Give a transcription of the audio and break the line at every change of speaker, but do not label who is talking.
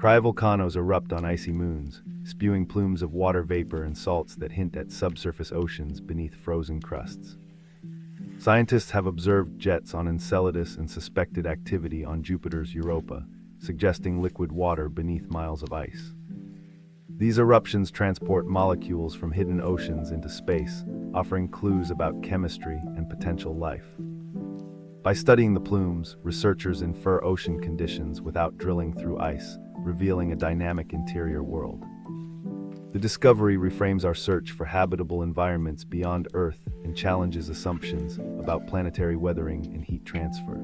Cryovolcanoes erupt on icy moons, spewing plumes of water vapor and salts that hint at subsurface oceans beneath frozen crusts. Scientists have observed jets on Enceladus and suspected activity on Jupiter's Europa, suggesting liquid water beneath miles of ice. These eruptions transport molecules from hidden oceans into space, offering clues about chemistry and potential life. By studying the plumes, researchers infer ocean conditions without drilling through ice, revealing a dynamic interior world. The discovery reframes our search for habitable environments beyond Earth and challenges assumptions about planetary weathering and heat transfer.